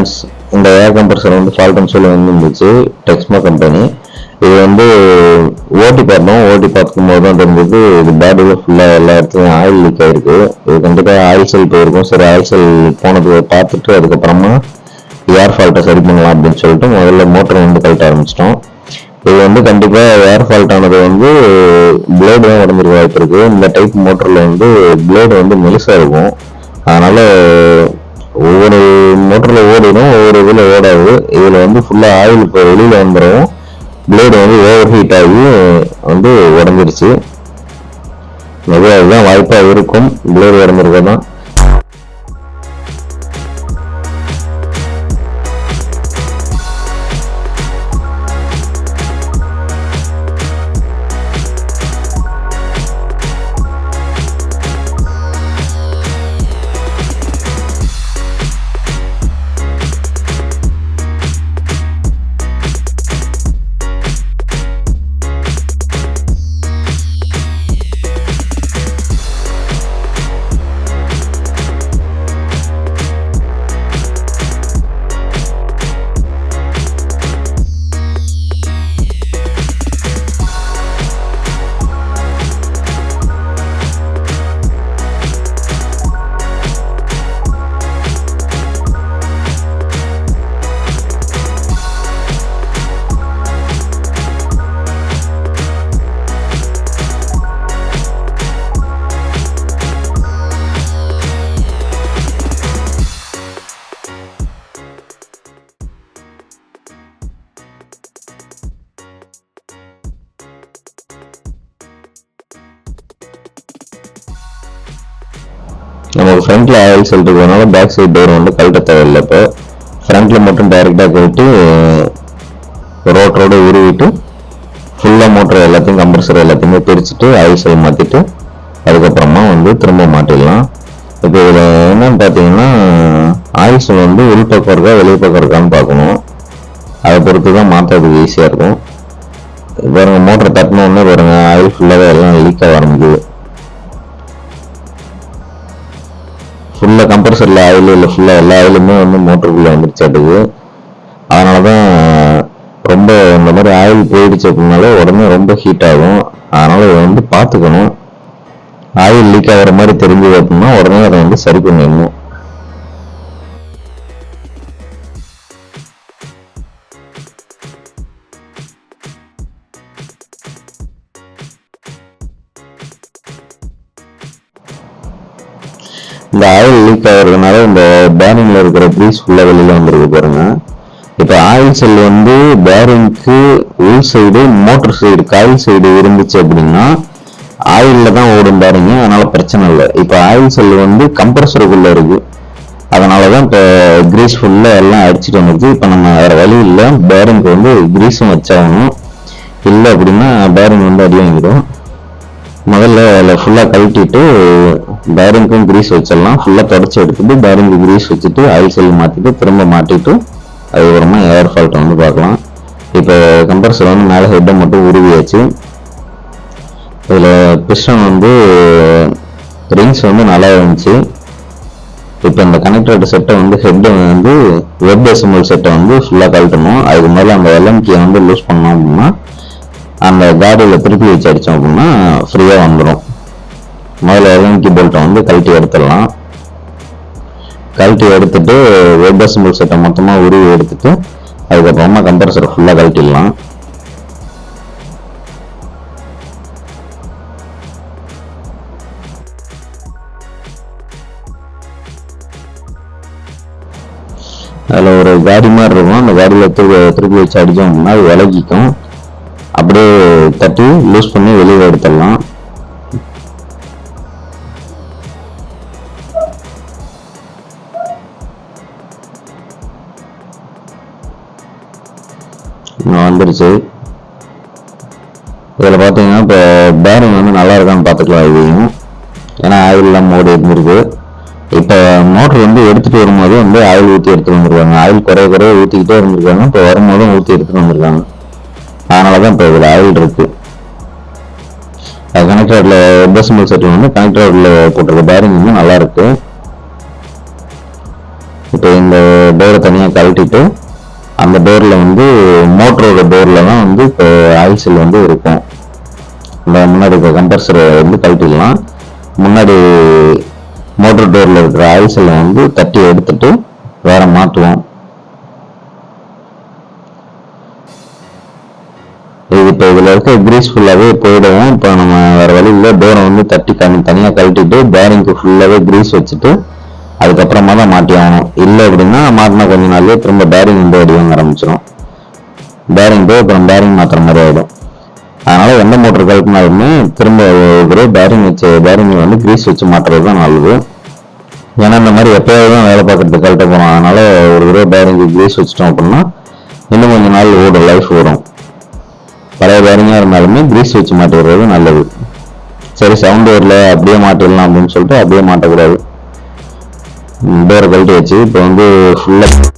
Friends, இந்த ஏர் compressor வந்து ஃபால்ட்னு சொல்லி வந்துருந்துச்சு டெக்ஸ்மோ கம்பெனி. இது வந்து ஓட்டி பார்க்கும் போது தான் தெரிஞ்சது இது பாடியில் ஃபுல்லாக எல்லா இடத்துலையும் ஆயில் லீக் ஆகிருக்கு. இது கண்டிப்பாக ஆயில் செல் போயிருக்கும். சரி, ஆயில் செல் போனது பார்த்துட்டு அதுக்கப்புறமா ஏர் ஃபால்ட்டை சரி பண்ணலாம் அப்படின்னு சொல்லிட்டு முதல்ல மோட்டர் வந்து கழட்ட ஆரம்பிச்சிட்டோம். இது வந்து கண்டிப்பாக ஏர் ஃபால்ட் ஆனது வந்து பிளேடு தான் உடஞ்சிருக்க வாய்ப்பு இருக்கு. இந்த டைப் மோட்டரில் வந்து பிளேடு வந்து மெலிசாக இருக்கும். அதனால ஒவ்வொரு மோட்டரில் ஓடிடும், ஒவ்வொரு இதில் ஓடாது. இதில் வந்து ஃபுல்லாக ஆயில் இப்போ வெளியில் வந்துடும். பிளேடு வந்து ஓவர் ஹீட் ஆகி வந்து உடஞ்சிருச்சு. அதுதான் வாய்ப்பாக இருக்கும், பிளேடு உடஞ்சிருக்க தான். நமக்கு ஃப்ரண்ட்ல ஆயில் செல் இருக்கிறதுனால பேக் சைடு டோர் வந்து கழட்ட தேவையில்லை. இப்போ ஃப்ரண்ட்ல மட்டும் டைரெக்டாக கழட்டி ரோட்டரோடு உருவிட்டு ஃபுல்லாக மோட்டர் எல்லாத்தையும் கம்ப்ரஸர் எல்லாத்தையுமே பிரிச்சுட்டு ஆயில் செல் மாற்றிட்டு அதுக்கப்புறமா வந்து திரும்ப மாட்டிடலாம். இப்போ இதில் என்னன்னு பார்த்தீங்கன்னா, ஆயில் செல் வந்து உள்பக்கம் இருக்கா வெளியே பக்கம் இருக்கான்னு பார்க்கணும். அதை பொறுத்து தான் மாற்றுறதுக்கு ஈஸியாக இருக்கும். பாருங்க, மோட்டர் தட்டினோடனே பாருங்க ஆயில் ஃபுல்லாகவே எல்லாம் லீக் ஆக ஆரம்பிக்குது. ஃபுல்லாக கம்ப்ரஸரில் ஆயில் இல்லை, ஃபுல்லாக எல்லா ஆயிலுமே வந்து மோட்டருக்குள்ளே வந்துருச்சாட்டுது. அதனால தான் ரொம்ப இந்த மாதிரி ஆயில் போயிடுச்சு அப்படின்னாலே உடனே ரொம்ப ஹீட் ஆகும். அதனால் இதை வந்து பார்த்துக்கணும். ஆயில் லீக் ஆகிற மாதிரி தெரிஞ்சது அப்படின்னா உடனே அதை வந்து சரி பண்ணிடணும். இந்த ஆயில் லீக் ஆகிறதுனால இந்த பேரிங்ல இருக்கிற ப்ரீஸ் ஃபுல்லாக வெளியில் வந்துருக்கு பாருங்க. இப்போ ஆயில் செல் வந்து பேரிங்க்கு உள் side motor side coil side இருந்துச்சு அப்படின்னா ஆயிலில் தான் ஓடும் பேரிங், அதனால பிரச்சனை இல்லை. இப்போ ஆயில் செல் வந்து கம்ப்ரஸருக்குள்ளே இருக்கு, அதனால தான் இப்போ கிரீஸ் ஃபுல்லாக எல்லாம் அடிச்சுட்டு வந்துருக்கு. இப்போ நம்ம வேறு வழி இல்லை, பேரிங்க்கு வந்து கிரீஸும் வச்சாகணும். இல்லை அப்படின்னா பேரிங் வந்து அடி வாங்கிடும். முதல்ல அதில் ஃபுல்லாக கழட்டிட்டு பேரிங்க்கும் கிரீஸ் வச்சிடலாம். ஃபுல்லாக தொடச்சி எடுத்துட்டு பேரிங்க்கு கிரீஸ் வச்சுட்டு ஆயில் செல் மாற்றிட்டு திரும்ப மாட்டிட்டு அதுக்கப்புறமா ஏர் ஃபால்ட்டை வந்து பார்க்கலாம். இப்போ கம்ப்ரஸர் வந்து மேலே ஹெட்டை மட்டும் உருவியாச்சு. இதில் பிஸ்டன் வந்து ரிங்ஸ் வந்து நல்லா இருந்துச்சு. இப்போ இந்த கனெக்டர் செட்டை வந்து ஹெட்டை வந்து வெப் அசெம்பிள் செட்டை வந்து ஃபுல்லாக கழட்டணும். அதுக்கு மேலே அந்த எல்எம்கியை வந்து லூஸ் பண்ணோம் அப்படின்னா அந்த காடியில் திருப்பி வச்சு அடித்தோம் அப்படின்னா ஃப்ரீயாக வந்துடும். முதல்ல எல்எம்கி போல்ட்டை வந்து கழட்டி எடுத்துடலாம். கழட்டி எடுத்துட்டு வெப் அசெம்பிள் செட்டை மொத்தமாக உருவி எடுத்துட்டு அதுக்கப்புறமா கம்ப்ரஸரை ஃபுல்லாக கழட்டிடலாம். அதில் ஒரு காடி மாதிரி இருக்கும், அந்த காடியில் திருப்பி வச்சு அடித்தோம் அப்படின்னா அது விலகிக்கும். அப்படியே தட்டி லூஸ் பண்ணி வெளியே எடுத்துடலாம். வந்துருச்சு. இதில் பார்த்தீங்கன்னா இப்போ பேரிங் வந்து நல்லா இருக்கான்னு பார்த்துக்கலாம். இதையும் ஏன்னா ஆயில் இல்லாமல் ஓடி இருந்திருக்கு. இப்போ மோட்டர் வந்து எடுத்துகிட்டு வரும்போது வந்து ஆயில் ஊற்றி எடுத்துகிட்டு வந்துருக்காங்க. ஆயில் குறைய ஊற்றிக்கிட்டே இருந்திருக்காங்க. இப்போ வரும்போதும் ஊற்றி எடுத்துகிட்டு வந்திருக்காங்க. அதனால தான் இப்போ இதில் ஆயில் இருக்குது. கனெக்டரில் வெப் அசெம்பிள் செட்டில் வந்து கனெக்டரில் போட்டிருக்க பேரிங் வந்து நல்லா இருக்குது. இப்போ இந்த டோரை தனியாக கழட்டிட்டு அந்த டோரில் வந்து மோட்டரோட டோரில் தான் வந்து இப்போ ஆயில் செல் வந்து இருக்கும். இந்த முன்னாடி இப்போ கம்ப்ரஸரை வந்து கழட்டிடலாம். முன்னாடி மோட்டர் டோரில் இருக்கிற ஆயில் செல்லை வந்து தட்டி எடுத்துட்டு வேற மாற்றுவோம். இது இப்போ இதில் இருக்க கிரீஸ் ஃபுல்லாகவே போயிடுவோம். இப்போ நம்ம வேற வழியில் டோரை வந்து தட்டி தனியாக கழட்டிட்டு பேரிங்க்கு ஃபுல்லாகவே கிரீஸ் வச்சுட்டு அதுக்கப்புறமா தான் மாட்டி ஆகணும். இல்லை அப்படின்னா மாட்டினா கொஞ்ச நாள்லயே திரும்ப பேரிங் வந்து அடி வாங்க ஆரம்பிச்சிடும். பேரிங் போய் அப்புறம் பேரிங் மாற்றுற மாதிரி ஆகிடும். அதனால எந்த மோட்டர் கழட்டினாலுமே திரும்ப ஒரு பேரிங் வந்து கிரீஸ் வச்சு மாட்டுறது தான் நல்லது. ஏன்னா இந்த மாதிரி எப்பயாவது தான் வேலை பார்க்கறதுக்கு கழட்ட போகிறோம். அதனால ஒரு தடவை பேரிங்கு கிரீஸ் வச்சிட்டோம் அப்படின்னா இன்னும் கொஞ்சம் நாள் ஓடும், லைஃப் வரும். பழைய பேரிங்காக இருந்தாலுமே கிரீஸ் வச்சு மாட்டிடுறது நல்லது. சரி, சவுண்ட் வரல அப்படியே மாட்டிடலாம் அப்படின்னு சொல்லிட்டு அப்படியே மாட்டக்கூடாது. டோரை கழட்டி வச்சு இப்போ வந்து ஃபுல்லாக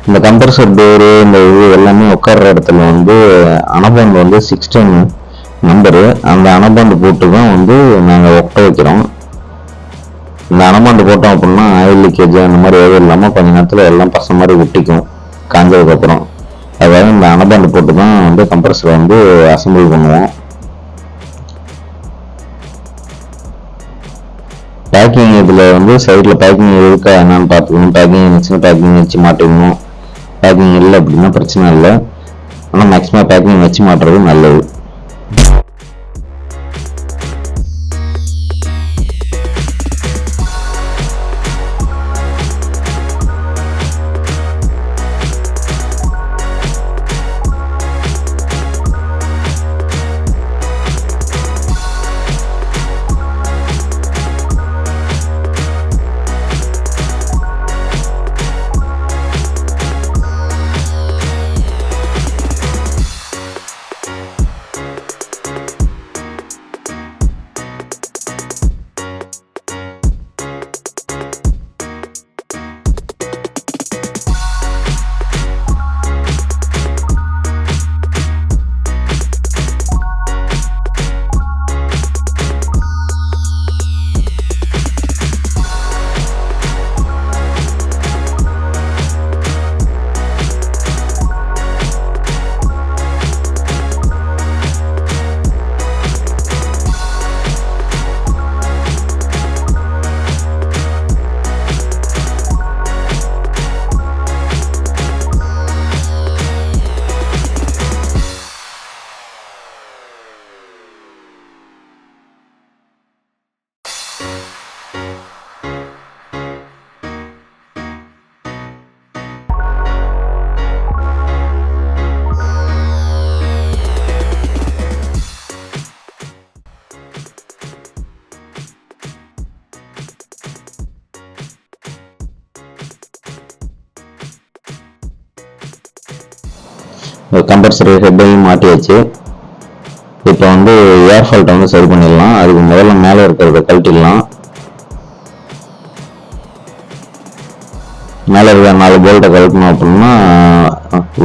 இந்த கம்ப்ரஸர் டோரு இந்த இது எல்லாமே உட்கார்ற இடத்துல வந்து அனபாண்ட் வந்து 16 நம்பரு. அந்த அனபாண்ட் போட்டு தான் வந்து நாங்கள் ஒட்ட வைக்கிறோம். இந்த அனபாண்ட் போட்டோம் அப்படின்னா ஆயில் லீக்கேஜ் அந்த மாதிரி எதுவும் இல்லாமல் கொஞ்ச நேரத்தில் எல்லாம் பசங்க மாதிரி ஒட்டிக்கும் காஞ்சதுக்கப்புறம். அதாவது இந்த அனபாண்ட் போட்டு தான் வந்து கம்ப்ரஸரை வந்து அசம்பிள் பண்ணுவோம். பேக்கிங் இதில் வந்து சைடில் பேக்கிங் இருக்கா என்னன்னு பார்த்துக்கணும். பேக்கிங் இருந்துச்சுன்னா பேக்கிங் வச்சு மாட்டிக்கணும். பேக்கிங் இல்லை அப்படின்னா பிரச்சனை இல்லை. ஆனால் மேக்ஸிமம் பேக்கிங் வச்சு மாட்டுறது நல்லது. கம்பல்சரி ஹெட்டையும் மாட்டியாச்சு. இப்போ வந்து ஏர் ஃபால்ட்டை வந்து சரி பண்ணிடலாம். அதுக்கு முதல்ல மேலே இருக்கிறத கழட்டிடலாம். மேலே இருக்கிற 4 போல்ட்டை கழட்டணும் அப்படின்னா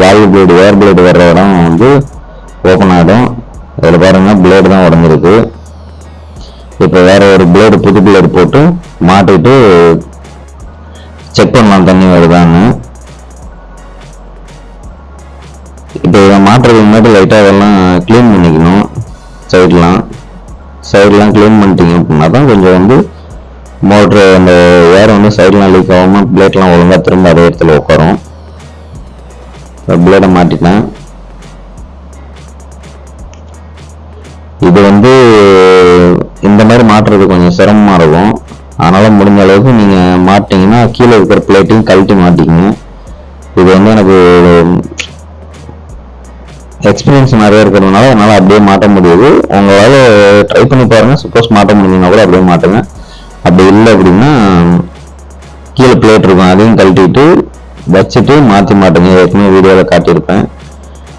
வால்வு பிளேடு ஏர் பிளேடு வர்ற இடம் வந்து ஓப்பன் ஆகிடும். அதில் பாருங்கள் பிளேடு தான் உடஞ்சிருக்கு. இப்போ வேற ஒரு பிளேடு புது பிளேடு போட்டு மாட்டிட்டு செக் பண்ணலாம் தண்ணி வருதான்னு. இப்போ இதை மாட்டுறதுக்கு முன்னாடி லைட்டாக அதெல்லாம் க்ளீன் பண்ணிக்கணும். சைட்லாம் க்ளீன் பண்ணிட்டீங்க அப்படின்னா தான் கொஞ்சம் வந்து மோட்ரு அந்த ஏர் வந்து சைட்லாம் லீக் ஆகாமல் பிளேட்லாம் ஒழுங்காக திரும்ப அதே இடத்துல உட்காரும். பிளேடை மாட்டிட்டேன். இது வந்து இந்த மாதிரி மாட்டுறது கொஞ்சம் சிரமமாக இருக்கும். அதனால் முடிஞ்ச அளவுக்கு நீங்கள் மாட்டிங்கன்னா கீழே இருக்கிற பிளேட்டையும் கழட்டி மாட்டிக்கங்க. இது வந்து எனக்கு எக்ஸ்பீரியன்ஸ் நிறைய இருக்கிறதுனால என்னால் அப்படியே மாட்ட முடியுது. உங்களால் ட்ரை பண்ணி பாருங்கள். சப்போஸ் மாட்ட முடியும்னா கூட அப்படியே மாட்டுங்க. அப்படி இல்லை அப்படின்னா கீழே பிளேட் இருக்கும், அதையும் கழட்டிட்டு வச்சுட்டு மாற்றி மாட்டுங்க. ஏற்கனவே வீடியோவில் காட்டியிருப்பேன்,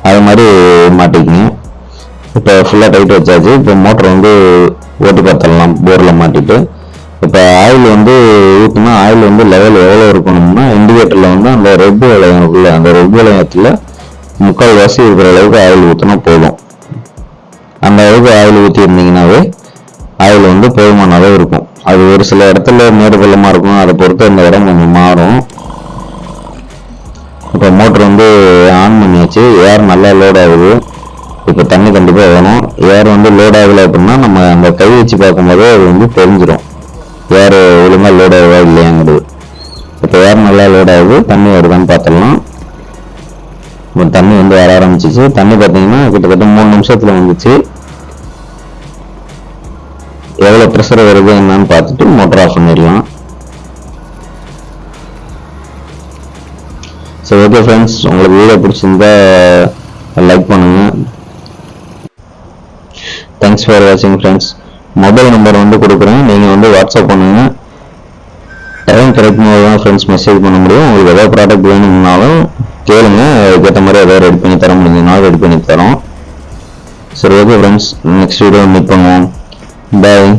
அது மாதிரி மாட்டிக்கிங்க. இப்போ ஃபுல்லாக டைட் வச்சாச்சு. இப்போ மோட்டர் வந்து ஓட்டி பார்த்துடலாம் போரில் மாட்டிட்டு. இப்போ ஆயில் வந்து ஊற்றினா ஆயில் வந்து லெவல் எவ்வளோ இருக்கணும்னா இண்டிகேட்டரில் வந்து அந்த ரெட் வளையம் இருக்குல்ல, அந்த ரெட் வளையத்தில் 3/4 இருக்கிற அளவுக்கு ஆயில் ஊற்றினா போதும். அந்த அளவுக்கு ஆயில் ஊற்றி இருந்தீங்கன்னாவே ஆயில் வந்து போதுமான அளவு இருக்கும். அது ஒரு சில இடத்துல மேடு பள்ளமாக இருக்கும், அதை பொறுத்து அந்த இடம் கொஞ்சம் மாறும். இப்போ மோட்டர் வந்து ஆன் பண்ணியாச்சு. ஏர் நல்லா லோட் ஆகுது. இப்போ தண்ணி கண்டிப்பாக வேணும். ஏர் வந்து லோட் ஆகலை அப்படின்னா நம்ம அந்த கை வச்சு பார்க்கும்போதே அது வந்து தெரிஞ்சிடும் ஏர் ஒழுங்காக லோட் ஆகுதா இல்லையாங்கிறது. இப்போ ஏர் நல்லா லோட் ஆகுது, தண்ணி வருதான்னு பார்த்துடலாம். இப்போ தண்ணி வந்து வர ஆரம்பிச்சிச்சு. தண்ணி பார்த்தீங்கன்னா கிட்டத்தட்ட 3 நிமிஷத்தில் வந்துச்சு. எவ்வளோ ப்ரெஷர் வருது என்னன்னு பார்த்துட்டு மோட்டர் ஆஃப் பண்ணிடலாம். சரி, ஓகே ஃப்ரெண்ட்ஸ், உங்களுக்கு வீடியோ பிடிச்சிருந்தா லைக் பண்ணுங்க. தேங்க்ஸ் ஃபார் வாட்சிங் ஃப்ரெண்ட்ஸ். மொபைல் நம்பர் வந்து கொடுக்குறேன், நீங்கள் வந்து வாட்ஸ்அப் பண்ணுங்க. டைம் கரெக்ட் போது தான் ஃப்ரெண்ட்ஸ் மெசேஜ் பண்ண முடியும். உங்களுக்கு ஏதாவது ப்ராடக்ட் வேணும்னாலும் கேளுங்க, அதுக்கேற்ற மாதிரி ஏதாவது ரெடி பண்ணி தர முடியுதுனாலும் ரெடி பண்ணி தரோம். சரி, okay friends, next video meet பண்ணுவோம். பாய்.